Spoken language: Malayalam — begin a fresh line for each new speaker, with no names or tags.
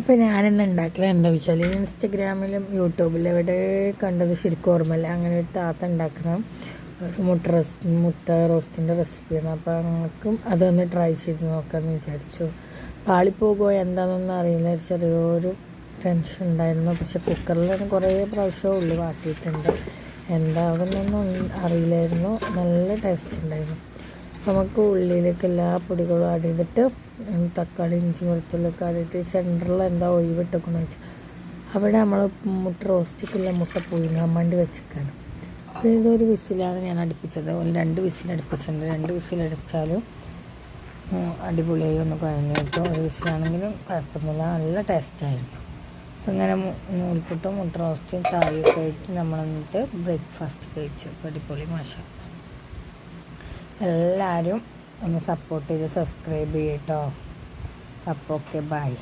അപ്പോൾ ഞാനിന്ന് ഉണ്ടാക്കൽ എന്താ വെച്ചാൽ ഇൻസ്റ്റഗ്രാമിലും യൂട്യൂബിലും എവിടെ കണ്ടത് ശരിക്കും ഓർമ്മയില്ല. അങ്ങനെ ഒരു താത്ത ഉണ്ടാക്കണം ഒരു മുട്ട റോസ്റ്റിൻ്റെ റെസിപ്പിയാണ്. അപ്പോൾ ഞങ്ങൾക്കും അതൊന്ന് ട്രൈ ചെയ്ത് നോക്കാമെന്ന് വിചാരിച്ചു. പാളിപ്പോകുമോ എന്താണെന്നൊന്നും അറിയില്ല, ഒരു ചെറിയൊരു ടെൻഷൻ ഉണ്ടായിരുന്നു. പക്ഷെ കുക്കറിലാണ് കുറേ പ്രാവശ്യം ഉള്ളി വാട്ടിയിട്ടുണ്ട്, എന്താകുന്നൊന്നും അറിയില്ലായിരുന്നു. നല്ല ടേസ്റ്റ് ഉണ്ടായിരുന്നു. നമുക്ക് ഉള്ളിയിലേക്ക് എല്ലാ പൊടികളും ആഡ് ചെയ്തിട്ട് തക്കാളി ഇഞ്ചി വെളുത്തുള്ളിയൊക്കെ ആഡിയിട്ട് സെൻറ്ററിൽ എന്താ ഒഴിവിട്ടേക്കെന്ന് വെച്ചാൽ അവിടെ നമ്മൾ മുട്ട റോസ്റ്റിക്കുള്ള മുട്ട പുഴുങ്ങാൻ വേണ്ടി വെച്ചിരിക്കുകയാണ്. അപ്പോൾ ഇതൊരു വിസിലാണ് ഞാൻ അടുപ്പിച്ചത്. ഒരു 2 വിസിൽ അടുപ്പിച്ചിട്ടുണ്ട്. 2 വിസിലടിച്ചാലും അടിപൊളിയായി ഒന്ന് കുഴഞ്ഞു കിട്ടും. ഒരു വിസിലാണെങ്കിലും കുഴപ്പമൊന്നുമില്ല, നല്ല ടേസ്റ്റായിരുന്നു. അപ്പോൾ ഇങ്ങനെ നൂൽപുട്ടും മുട്ട റോസ്റ്റും ചായയൊക്കെ ആയിട്ട് നമ്മൾ എന്നിട്ട് ബ്രേക്ക്ഫാസ്റ്റ് കഴിച്ചു. അടിപൊളി മാഷ. എല്ലാവരും ഒന്ന് സപ്പോർട്ട് ചെയ്ത് സബ്സ്ക്രൈബ് ചെയ്യട്ടോ. അപ്പോൾ ഓക്കെ, ബൈ.